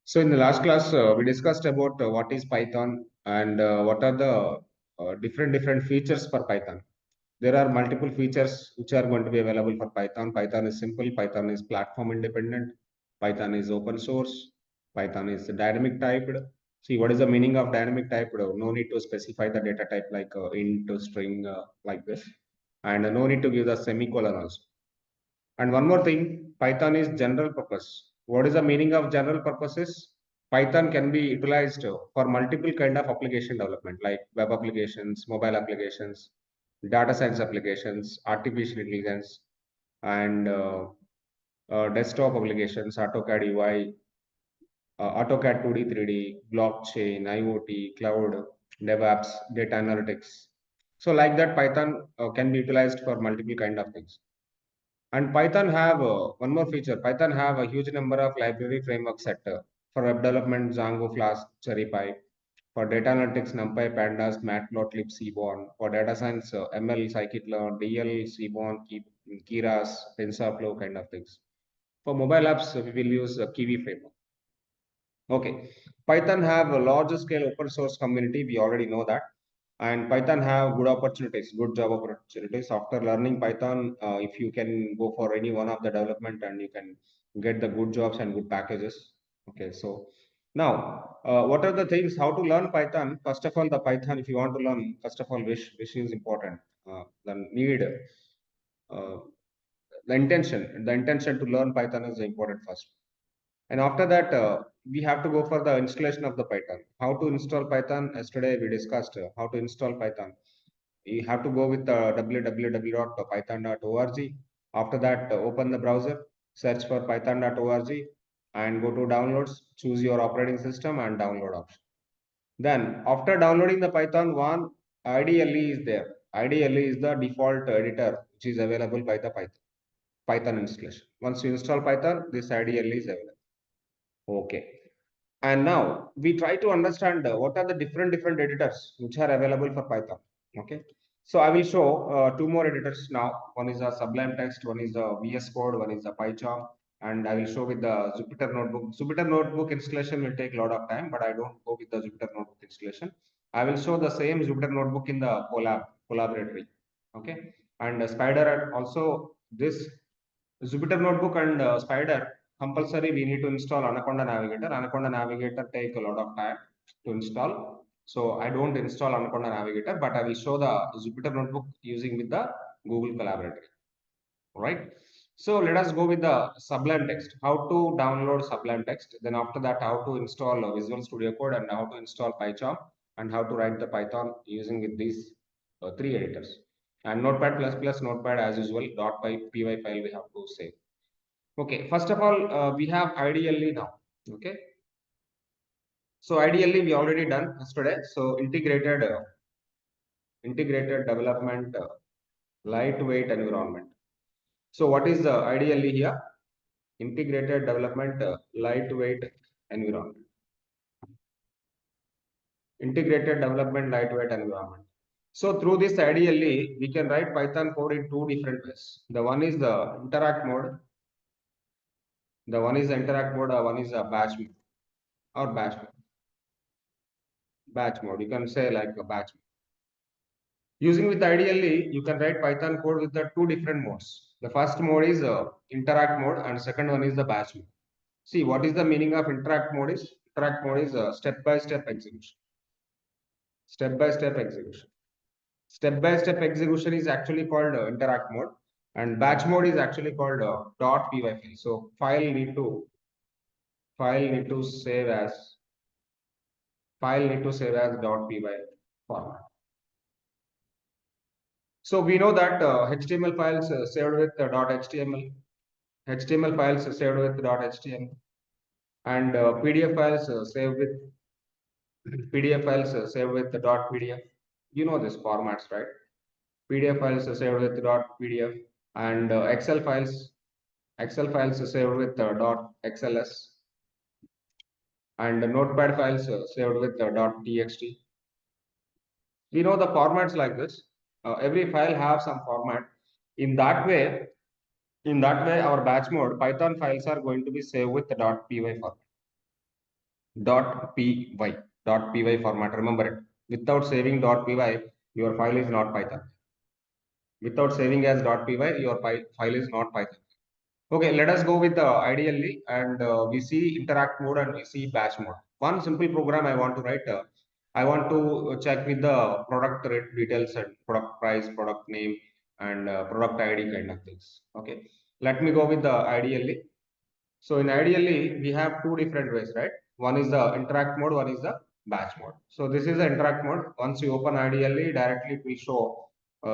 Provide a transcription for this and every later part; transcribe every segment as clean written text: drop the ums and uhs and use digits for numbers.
So in the last class, we discussed about what is Python and what are the different features for Python. There are multiple features which are going to be available for Python. Python is simple. Python is platform independent. Python is open source. Python is dynamic typed. See, what is the meaning of dynamic typed? No need to specify the data type like int, string, like this, and no need to give the semicolon also. And one more thing, Python is general purpose. What is the meaning of general purposes? Python can be utilized for multiple kind of application development like web applications, mobile applications, data science applications, artificial intelligence, and desktop applications, AutoCAD UI, AutoCAD 2D, 3D, blockchain, IoT, cloud, DevOps, data analytics. So like that, Python can be utilized for multiple kind of things. And Python have one more feature. Python have a huge number of library framework set for web development, Django, Flask, CherryPy. For data analytics, NumPy, Pandas, Matplotlib, Seaborn. For data science, ML, Scikit-learn, DL, Seaborn, Keras, TensorFlow kind of things. For mobile apps, we will use Kiwi framework. Okay, Python have a large scale open source community. We already know that, and Python have good opportunities, good job opportunities. After learning Python, if you can go for any one of the development and you can get the good jobs and good packages. Okay, so now what are the things? How to learn Python? First of all, the Python. If you want to learn, first of all, which is important. The need, the intention. The intention to learn Python is important first. And after that, we have to go for the installation of the Python. How to install Python? Yesterday we discussed how to install Python. You have to go with www.python.org. After that, open the browser, search for python.org, and go to downloads, choose your operating system and download option. Then after downloading the Python, one IDLE is there. IDLE is the default editor which is available by the Python installation. Once you install Python, this IDLE is available. Okay. And now we try to understand what are the different editors which are available for Python. Okay. So I will show two more editors now. One is a Sublime Text, one is the VS Code, one is the PyCharm, and I will show with the Jupyter Notebook. Jupyter Notebook installation will take a lot of time, but I don't go with the Jupyter Notebook installation. I will show the same Jupyter Notebook in the collaboratory. Okay. And Spider also this Jupyter Notebook and Spider compulsory we need to install Anaconda Navigator. Anaconda Navigator take a lot of time to install. So I don't install Anaconda Navigator, but I will show the Jupyter Notebook using with the Google Collaboratory. Right. So let us go with the Sublime Text. How to download Sublime Text. Then after that, how to install Visual Studio Code and how to install PyCharm and how to write the Python using with these three editors. And Notepad++, Notepad as usual, .py file we have to save. Okay, first of all, we have IDLE now. Okay, so IDLE we already done yesterday. So integrated development lightweight environment. So what is the IDLE here? Integrated development lightweight environment. Integrated development lightweight environment. So through this IDLE, we can write Python code in two different ways. The one is the interact mode. The one is the interact mode. One is a batch mode or batch mode. Batch mode. You can say like a batch mode. Using with IDLE, you can write Python code with the two different modes. The first mode is interact mode and second one is the batch mode. See, what is the meaning of interact mode is? Interact mode is step-by-step execution. Step-by-step execution. Step-by-step execution is actually called interact mode and batch mode is actually called .py file. So file need to save as .py format. So we know that HTML files saved with .html, HTML files saved with .html, and PDF files saved with .pdf. You know this formats, right? PDF files saved with .pdf, and Excel files saved with .xls, and Notepad files saved with .txt. We know the formats like this. Every file have some format. In that way, our batch mode Python files are going to be saved with the .py format. .py, .py format. Remember it. Without saving .py, your file is not Python. Without saving as .py, your file is not Python. Okay, let us go with the ideally, and we see interact mode and we see bash mode. One simple program I want to write. I want to check with the product rate details and product price, product name, and product ID kind of things. Okay, let me go with the ideally. So in ideally, we have two different ways, right? One is the interact mode, one is the batch mode. So this is the interact mode. Once you open ideally, directly it will show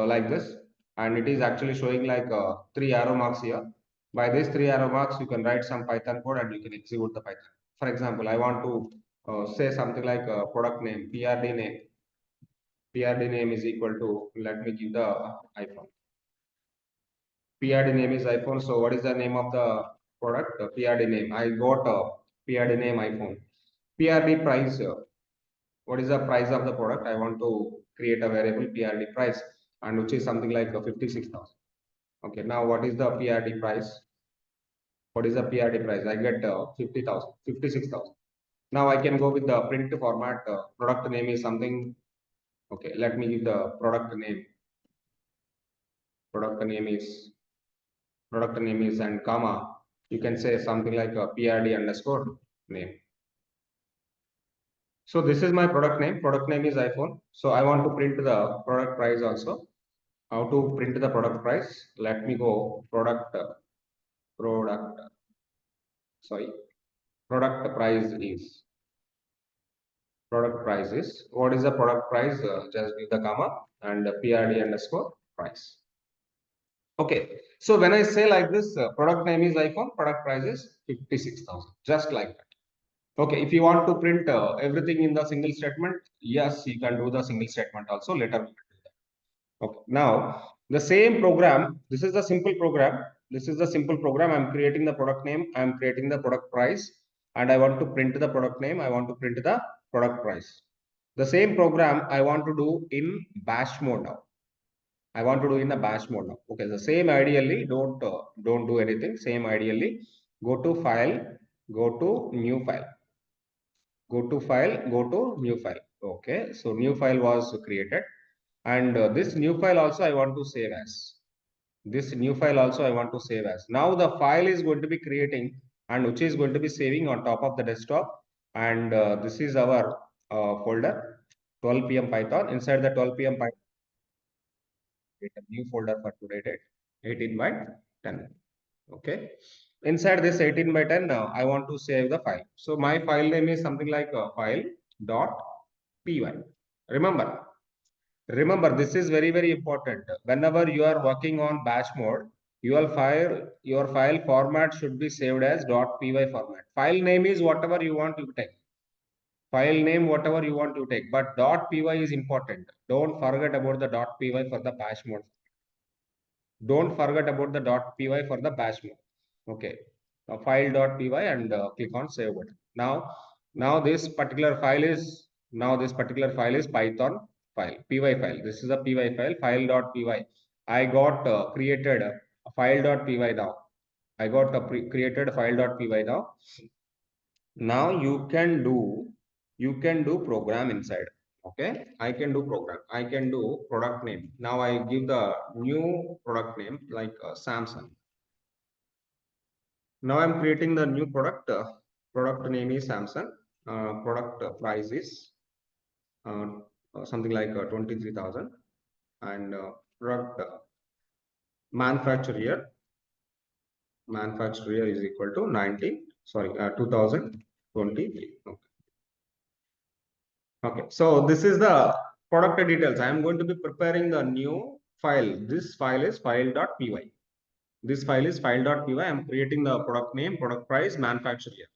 like this, and it is actually showing like three arrow marks here. By these three arrow marks, you can write some Python code and you can execute the Python. For example, I want to say something like product name, PRD name. PRD name is equal to, let me give the iPhone. PRD name is iPhone. So what is the name of the product? PRD name. I got a PRD name iPhone. PRD price. What is the price of the product? I want to create a variable PRD price, and which is something like 56,000. Okay. Now what is the PRD price? What is the PRD price? I get 50,000, 56,000. Now I can go with the print format. Product name is something. Okay. Let me give the product name. Product name is and comma, you can say something like a PRD underscore name. So this is my product name. Product name is iPhone. So I want to print the product price also. How to print the product price? Let me go product sorry product price is what is the product price? Just give the comma and PRD underscore price. Okay, so when I say like this, product name is iPhone, product price is 56,000, just like that. Okay, if you want to print everything in the single statement, yes, you can do the single statement also. Later we will do that. Okay, now the same program, this is the simple program. This is the simple program. I'm creating the product name, I'm creating the product price, and I want to print the product name, I want to print the product price. The same program I want to do in bash mode now. I want to do in the bash mode now. Okay, the same ideally, don't do anything. Same ideally, go to file, go to new file, go to file, go to new file. Okay, so new file was created, and this new file also I want to save as. This new file also I want to save as. Now the file is going to be creating, and which is going to be saving on top of the desktop, and this is our folder 12 p.m. Python. Inside the 12 p.m. Python, create a new folder for today date 18 by 10. Okay, inside this 18 by 10 I want to save the file. So my file name is something like file dot py. Remember, this is very important. Whenever you are working on bash mode, your file format should be saved as .py format. File name is whatever you want to take. File name whatever you want to take, but .py is important. Don't forget about the .py for the bash mode. Don't forget about the .py for the bash mode. Okay, file.py and click on save button. Now this particular file is Python file, py file. This is a py file, file.py. I got created a file.py now. I got a created file.py now. Now you can do program inside. Okay, I can do program. I can do product name. Now I give the new product name like Samsung. Now I'm creating the new product. Product name is Samsung. Product price is uh, something like 23,000, and product manufacturer is equal to 2023. Okay. Okay, so this is the product details. I am going to be preparing the new file. This file is file.py. This file is file.py. I am creating the product name, product price, manufacturer.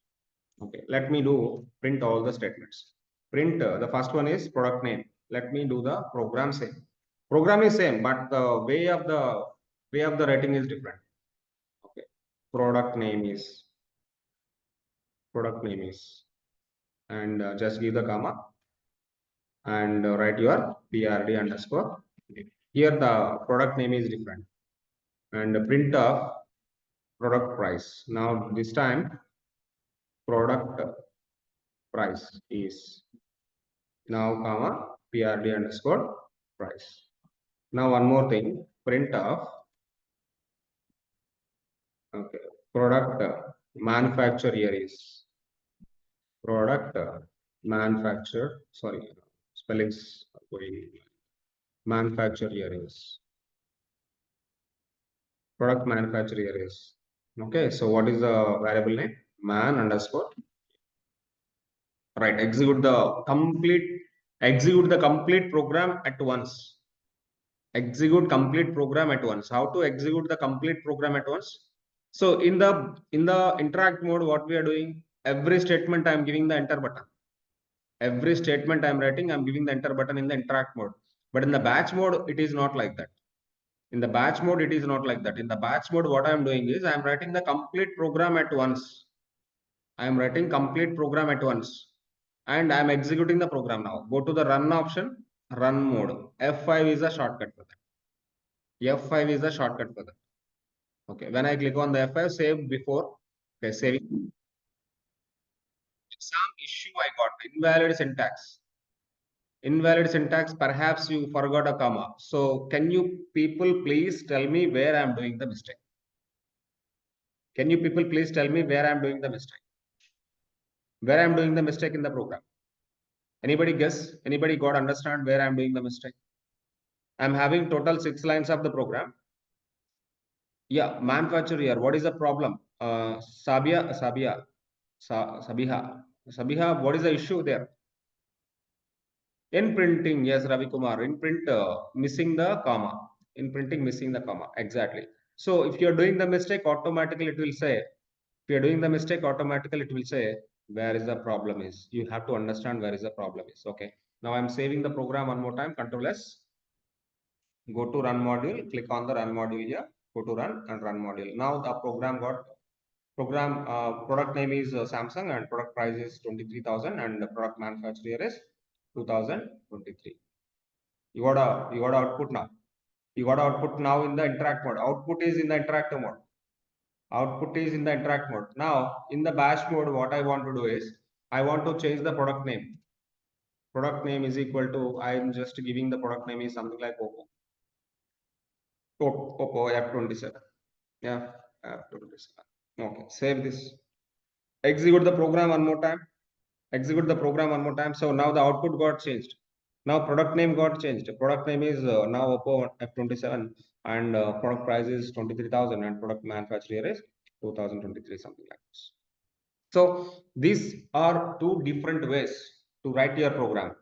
Okay, let me do print all the statements. Print the first one is product name. Let me do the program same. Program is same, but the way of the writing is different. Okay, product name is, and just give the comma and write your PRD underscore. Here the product name is different, and print of product price. Now this time product price is. Now comma prd underscore price. Now one more thing, print of okay product manufacturer here is product manufacturer, sorry, spellings are going, manufacturer here is product manufacturer here is. Okay, so what is the variable name? Man underscore, right, execute the complete program at once. Execute complete program at once. How to execute the complete program at once? So in the interact mode, what we are doing, every statement I am giving the enter button. Every statement I am writing, I am giving the enter button in the interact mode. But in the batch mode, it is not like that. In the batch mode, it is not like that. In the batch mode, what I am doing is I am writing the complete program at once. I am writing complete program at once. And I am executing the program now. Go to the run option, run mode. F5 is a shortcut for that. F5 is a shortcut for that. Okay. When I click on the F5, save before. Okay, saving. Some issue I got. Invalid syntax. Invalid syntax, perhaps you forgot a comma. So can you people please tell me where I'm doing the mistake? Can you people please tell me where I'm doing the mistake? Where I'm doing the mistake in the program? Anybody guess? Anybody got understand where I'm doing the mistake? I'm having total 6 lines of the program. Yeah, manufacturer here. What is the problem? Sabiha, what is the issue there? In printing, yes, Ravi Kumar. In print, missing the comma. In printing, missing the comma. Exactly. So if you're doing the mistake, automatically it will say. If you're doing the mistake, automatically it will say where is the problem is. You have to understand where is the problem is. Okay. Now I'm saving the program one more time. Control S. Go to run module. Click on the run module here. Go to run and run module. Now the program got product name is Samsung and product price is 23,000 and the product manufacturer is 2023. You got output now. You got output now in the interact mode. Output is in the interactive mode. Output is in the interact mode. Now in the bash mode, what I want to do is I want to change the product name. Product name is equal to, I am just giving the product name is something like Oppo. Oppo F27. Yeah, F27. Okay, save this. Execute the program one more time. Execute the program one more time. So now the output got changed. Now product name got changed. Product name is now Oppo F27 and product price is 23,000 and product manufacturer is 2023, something like this. So these are two different ways to write your program.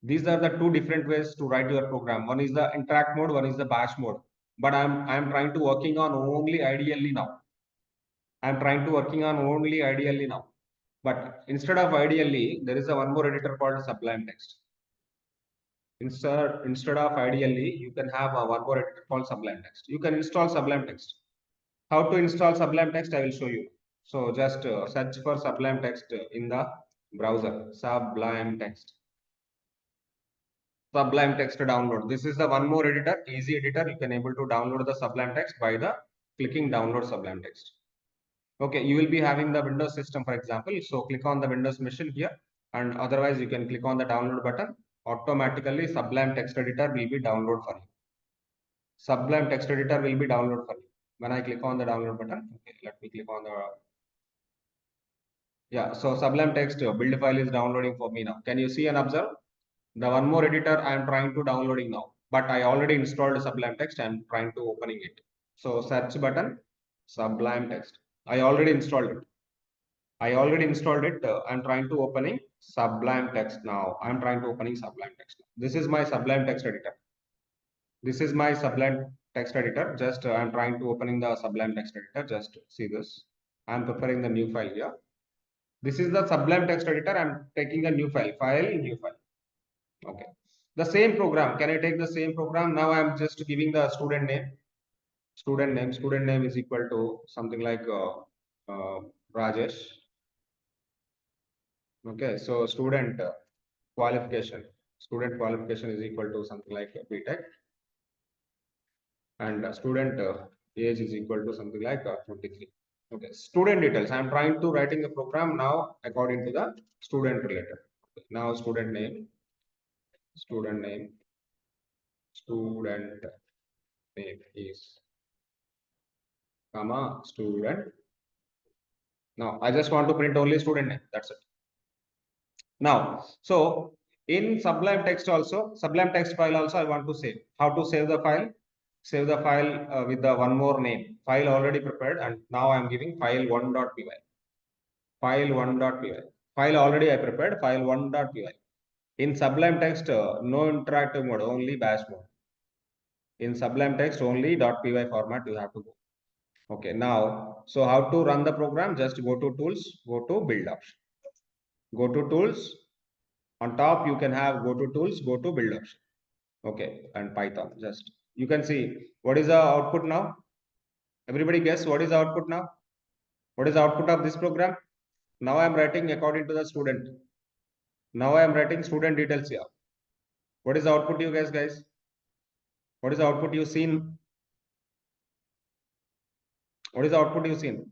These are the two different ways to write your program. One is the interact mode, one is the bash mode. But I'm trying to working on only ideally now. I'm trying to working on only ideally now. But instead of ideally, there is a one more editor called Sublime Text. Instead of ideally, you can have a one more editor called Sublime Text. You can install Sublime Text. How to install Sublime Text? I will show you. So just search for Sublime Text in the browser. Sublime Text. Sublime Text download. This is the one more editor, easy editor. You can able to download the Sublime Text by the clicking download Sublime Text. Okay, you will be having the Windows system, for example. So click on the Windows machine here, and otherwise you can click on the download button. Automatically, Sublime Text Editor will be download for you. Sublime Text Editor will be download for you. When I click on the download button, okay, let me click on the yeah. So Sublime Text build file is downloading for me now. Can you see and observe? The one more editor I am trying to downloading now, but I already installed Sublime Text. I am trying to opening it. So search button, Sublime Text. I already installed it. I'm trying to opening Sublime Text now. I'm trying to opening Sublime Text. This is my Sublime Text editor. This is my Sublime Text editor. Just I'm trying to opening the Sublime Text editor. Just see this. I'm preparing the new file here. This is the Sublime Text editor. I'm taking a new file. New file. Okay. The same program. Can I take the same program? Now I'm just giving the student name. Student name. Student name is equal to something like Rajesh. Okay. So student qualification. Student qualification is equal to something like BTech. And student age is equal to something like 23. Okay, student details. I'm trying to writing a program now according to the student related. Okay, now student name, student name is comma student. Now I just want to print only student name. That's it. Now, so in Sublime text also, Sublime text file also I want to save. How to save the file? Save the file with the one more name. File already prepared, and now I am giving file1.py. File1.py. File already I prepared, file1.py. In Sublime text, no interactive mode, only bash mode. In Sublime text, only .py format you have to go. Okay, now, so how to run the program? Just go to tools, go to build option. Go to tools. On top, you can have go to tools, go to build option. Okay, and Python. Just you can see what is the output now. Everybody guess what is the output now? What is the output of this program? Now I am writing according to the student. Now I am writing student details here. What is the output you guys? What is the output you seen? What is the output you seen?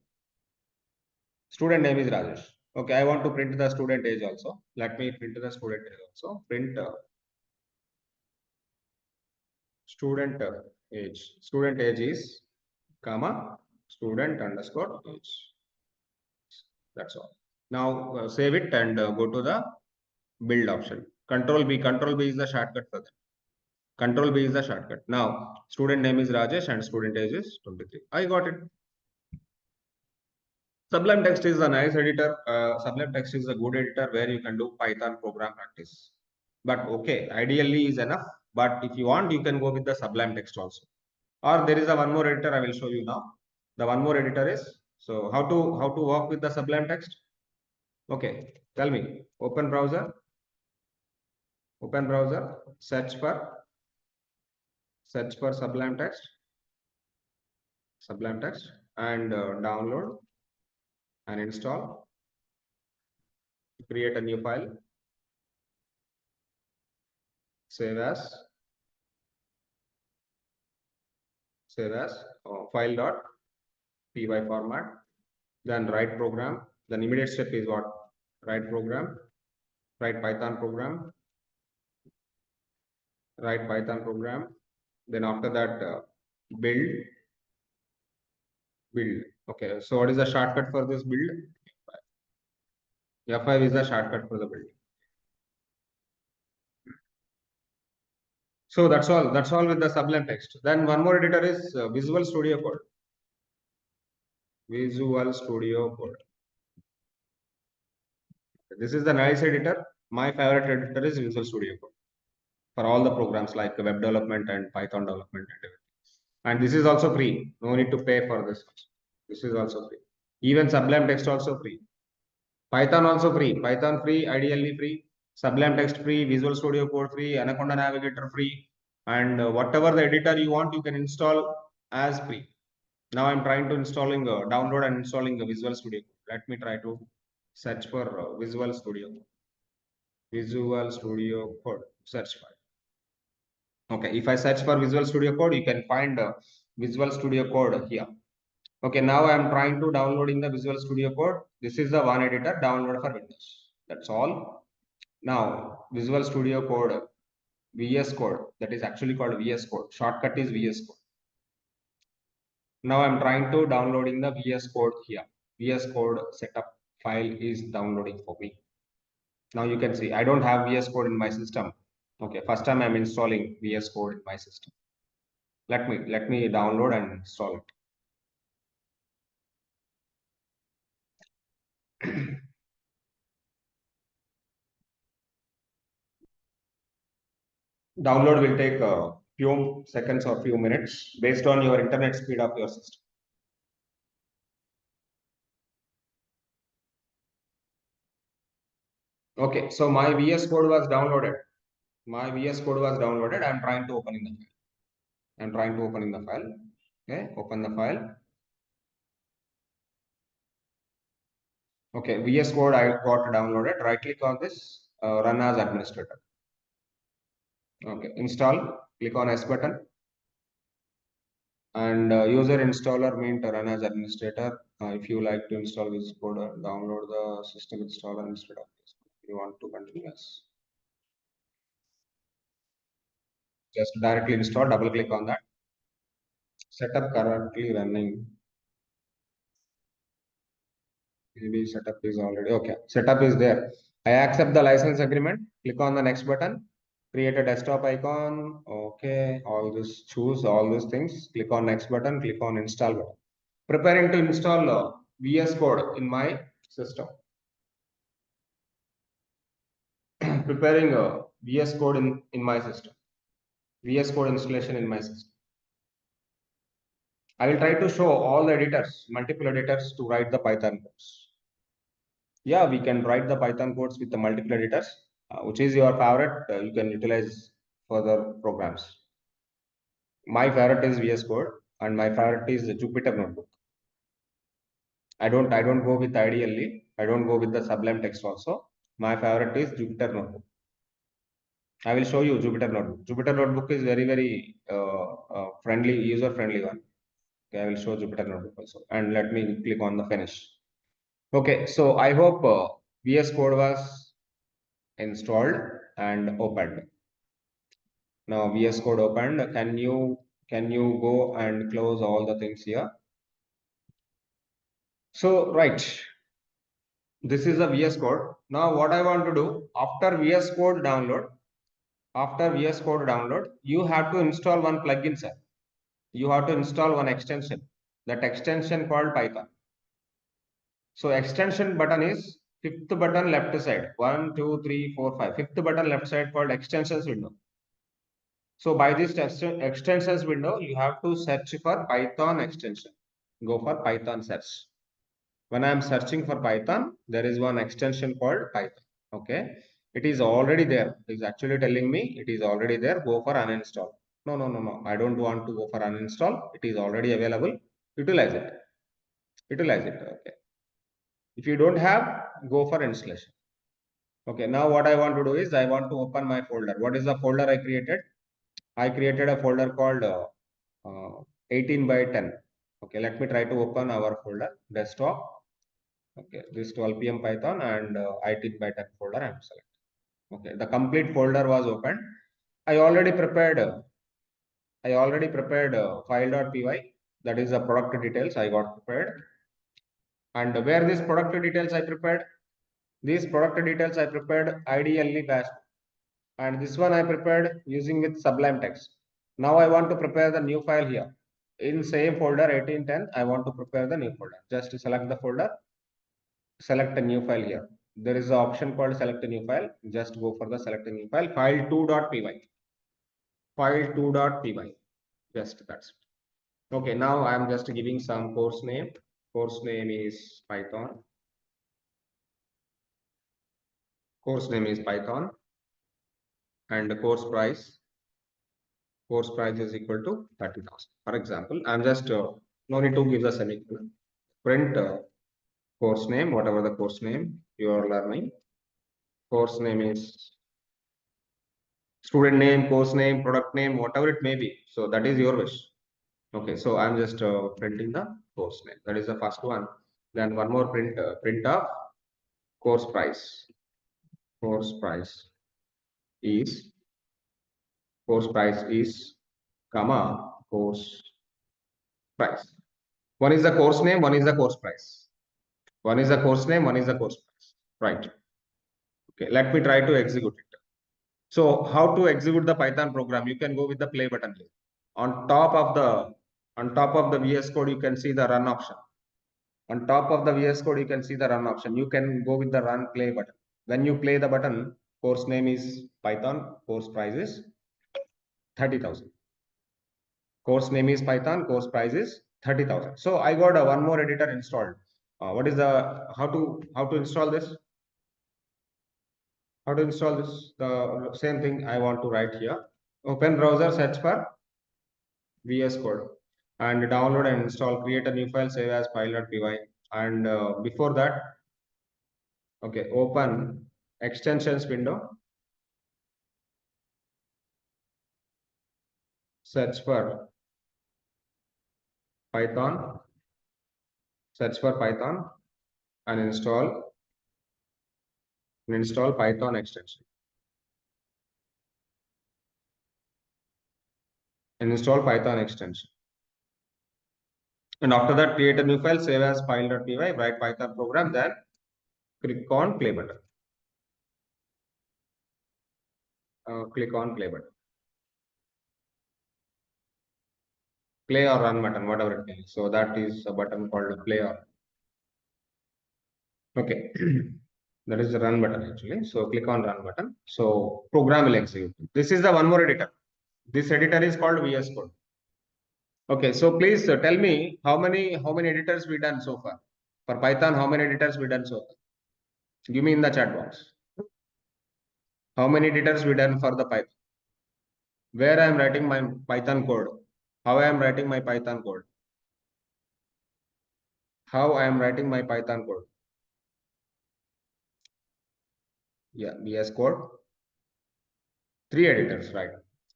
Student name is Rajesh. Okay, I want to print the student age also. Let me print the student age also. Print student age. Student age is comma student underscore age. That's all. Now save it and go to the build option. Control B. Control B is the shortcut for that. Control B is the shortcut. Now student name is Rajesh and student age is 23. I got it. Sublime Text is a nice editor. Sublime Text is a good editor where you can do Python program practice. But okay, ideally is enough. But if you want, you can go with the Sublime Text also. Or there is a one more editor I will show you now. The one more editor is, so how to work with the Sublime Text? Okay, tell me. Open browser, search for Sublime Text, and download and install. Create a new file. Save as file.py format. Then write program. Then immediate step is what? Write program. Write Python program. Write Python program. Then after that, build. Okay. So what is the shortcut for this build? F5 is the shortcut for the build. So that's all. That's all with the Sublime Text. Then one more editor is Visual Studio Code. Visual Studio Code. This is the nice editor. My favorite editor is Visual Studio Code for all the programs like web development and Python development and everything. And this is also free. No need to pay for this. This is also free. Even Sublime Text also free. Python also free. Python free, ideally free. Sublime Text free, Visual Studio Code free, Anaconda Navigator free. And whatever the editor you want, you can install as free. Now I'm trying to download and installing the Visual Studio Code. Let me try to search for Visual Studio. Visual Studio Code. Search file. Okay, if I search for Visual Studio Code, you can find Visual Studio Code here. Okay, now I am trying to downloading the Visual Studio Code. This is the one editor download for Windows. That's all. Now Visual Studio Code, VS Code, that is actually called VS Code. Shortcut is VS Code. Now I'm trying to downloading the VS Code here. VS Code setup file is downloading for me. Now you can see I don't have VS Code in my system. Okay, first time I'm installing VS Code in my system. Let me download and install it. Download will take a few seconds or few minutes based on your internet speed of your system. Okay, so my VS Code was downloaded. My VS Code was downloaded. I'm trying to open in the file. I'm trying to open in the file. Okay, open the file. Okay, VS Code I got downloaded. Right click on this, run as administrator. Okay, install. Click on S button. And user installer mean to run as administrator. If you like to install this code, download the system installer instead of this. You want to continue, yes. Just directly install, double click on that. Setup currently running. Maybe setup is already okay. Setup is there. I accept the license agreement. Click on the next button. Create a desktop icon. Okay. All this, choose all these things. Click on next button. Click on install button. Preparing to install VS Code in my system. Preparing VS Code in my system. VS Code installation in my system. I will try to show all the editors, multiple editors to write the Python codes. Yeah, we can write the Python codes with the multiple editors. Which is your favorite? You can utilize further programs. My favorite is VS Code, and my favorite is the Jupyter Notebook. I don't go with ideally. I don't go with the Sublime Text also. My favorite is Jupyter Notebook. I will show you Jupyter Notebook. Jupyter Notebook is very friendly, user friendly one. Okay, I will show Jupyter Notebook also, and let me click on the finish. Okay, so I hope VS Code was installed and opened. Now VS Code opened. Can you go and close all the things here? So right, this is the VS Code. Now what I want to do after VS Code download, you have to install one plugin, sir. You have to install one extension. That extension called Python. So extension button is fifth button left side. 1, 2, 3, 4, 5. Fifth button left side called extensions window. So by this extensions window, you have to search for Python extension. Go for Python search. When I am searching for Python, there is one extension called Python. Okay. It is already there. It is actually telling me it is already there. Go for uninstall. No, no, no, no. I don't want to go for uninstall. It is already available. Utilize it. Utilize it. Okay. If you don't have, go for installation. Okay. Now what I want to do is I want to open my folder. What is the folder I created? I created a folder called 18 by 10. Okay, let me try to open our folder, desktop. Okay, this 12 p.m. Python and 18 by 10 folder I am selecting. Okay, the complete folder was opened. I already prepared file.py, that is the product details I got prepared. And where this product details I prepared? These product details I prepared ideally bash. And this one I prepared using with Sublime Text. Now I want to prepare the new file here. In same folder 1810, I want to prepare the new folder. Just select the folder, select a new file here. There is an option called select a new file. Just go for the select a new file, file2.py. File2.py. Just that's it. Okay, now I am just giving some course name. Course name is Python. Course name is Python. And the course price is equal to 30,000. For example, I'm just no need to give the semicolon. Print course name, whatever the course name you are learning. Course name is student name, course name, product name, whatever it may be. So that is your wish. Okay, so I'm just printing the course name. That is the first one. Then one more print of course price. Course price is comma course price. One is the course name, one is the course price. One is the course name, one is the course price. Right. Okay, let me try to execute it. So how to execute the Python program? You can go with the play button here. On top of the VS Code, you can see the run option. On top of the VS Code, you can see the run option. You can go with the run play button. When you play the button, course name is Python, course price is 30,000. Course name is Python, course price is 30,000. So I got one more editor installed. What is the how to install this? How to install this? The same thing I want to write here. Open browser, search for VS Code and download and install. Create a new file, save as file.py. And before that, okay, open extensions window. Search for Python search for Python and install Python extension. And install Python extension. And after that, create a new file, save as file.py, write Python program, then click on play button. Click on play button. Play or run button, whatever it is. So that is a button called play or. Okay. That is the run button actually. So click on run button. So program will execute. This is the one more editor. This editor is called VS Code. Okay. So please tell me how many editors we done so far for Python. How many editors we done so far? Give me in the chat box. How many editors we done for the Python? Where I am writing my Python code? How I am writing my Python code? How I am writing my Python code? Yeah, VS Code. 3 editors, right?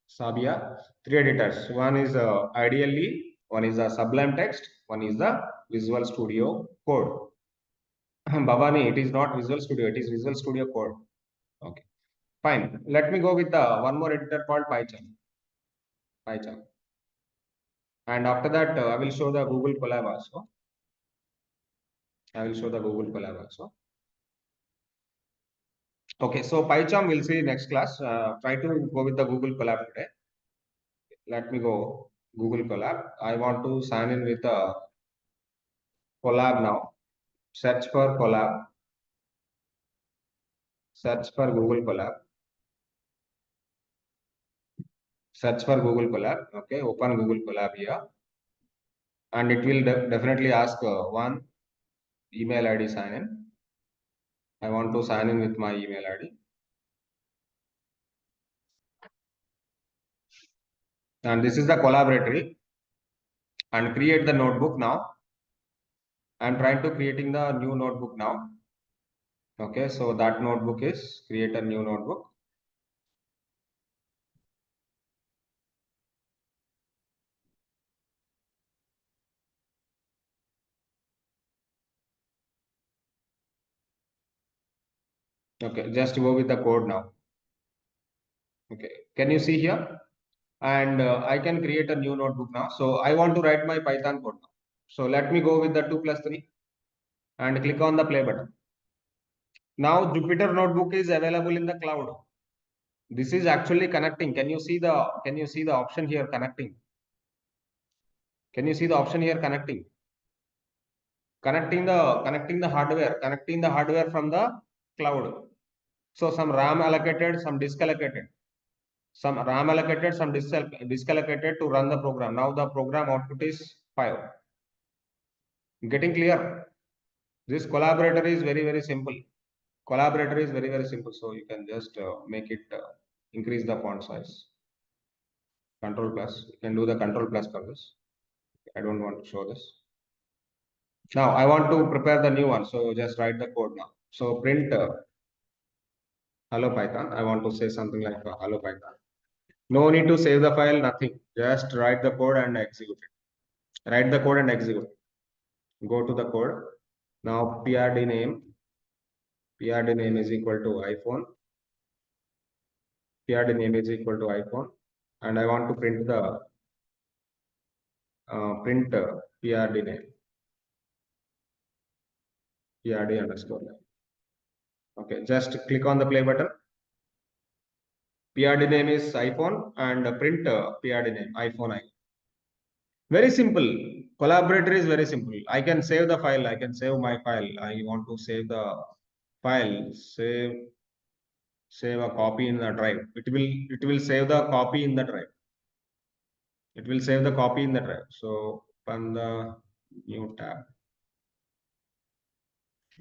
Sabia, 3 editors. One is ideally, one is the Sublime Text, one is the Visual Studio Code. Bhavani, it is not Visual Studio, it is Visual Studio Code. Okay, fine. Let me go with the one more editor called PyCharm. PyCharm. And after that, I will show the Google Colab also. I will show the Google Colab also. Okay, so PyCharm we'll see next class. Try to go with the Google Colab today. Let me go Google Colab. I want to sign in with a Colab now. Search for Colab. Search for Google Colab. Search for Google Colab. Okay, open Google Colab here. And it will definitely ask one email ID sign in. I want to sign in with my email ID. And this is the collaboratory. And create the notebook now. I'm trying to creating the new notebook now. Okay, so that notebook is create a new notebook. Okay, just go with the code now. Okay, can you see here? And I can create a new notebook now. So I want to write my Python code now. So let me go with the 2+3 and click on the play button. Now Jupyter notebook is available in the cloud. This is actually connecting. Can you see the option here connecting? Can you see the option here connecting? Connecting the hardware from the cloud. So some RAM allocated, some disk allocated. Some RAM allocated, some disk allocated to run the program. Now the program output is 5. Getting clear? This collaborator is very, very simple. Collaborator is very, very simple. So you can just make it increase the font size. Control plus. You can do the control plus for this. I don't want to show this. Now I want to prepare the new one. So just write the code now. So print hello Python. I want to say something like hello Python. No need to save the file, nothing. Just write the code and execute it. Write the code and execute it. Go to the code. Now PRD name is equal to iPhone. PRD name is equal to iPhone. And I want to print the PRD name. PRD underscore name. Okay, just click on the play button. PRD name is iPhone and print PRD name iPhone icon. Very simple. Collaborator is very simple. I can save the file. I can save my file. I want to save the file. Save a copy in the drive. It will save the copy in the drive. It will save the copy in the drive. So open the new tab.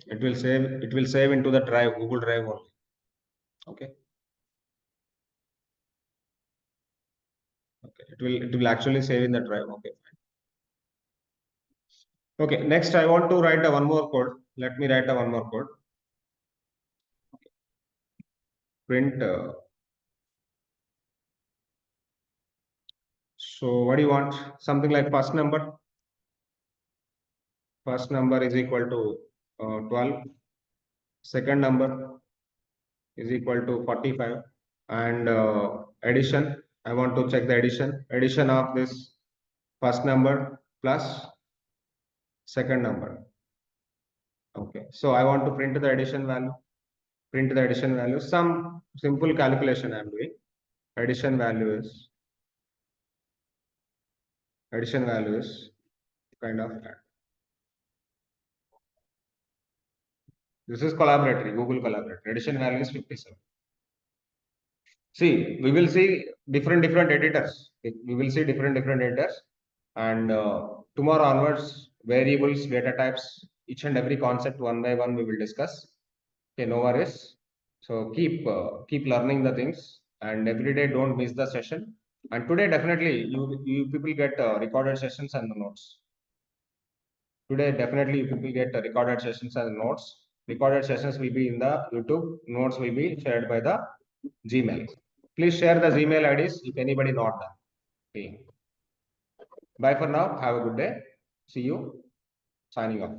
It will save into the drive, Google Drive only. Okay. Okay. It will actually save in the drive. Okay. Okay. Next, I want to write a one more code. Let me write a one more code. Print. So what do you want? Something like first number. First number is equal to 12. Second number is equal to 45. And addition, I want to check the addition of this first number plus second number. Okay, so I want to print the addition value. Print the addition value. Some simple calculation I am doing. Addition value is kind of that. This is collaboratory, Google collaboratory. Addition value is 57. See, we will see different editors. We will see different editors, and tomorrow onwards, variables, data types, each and every concept one by one we will discuss. Okay, no worries. So keep learning the things, and every day don't miss the session. And today definitely you people get recorded sessions and the notes. Today definitely you people get recorded sessions and notes. Recorded sessions will be in the YouTube. Notes will be shared by the Gmail. Please share the Gmail IDs if anybody not done. Okay. Bye for now. Have a good day. See you. Signing off.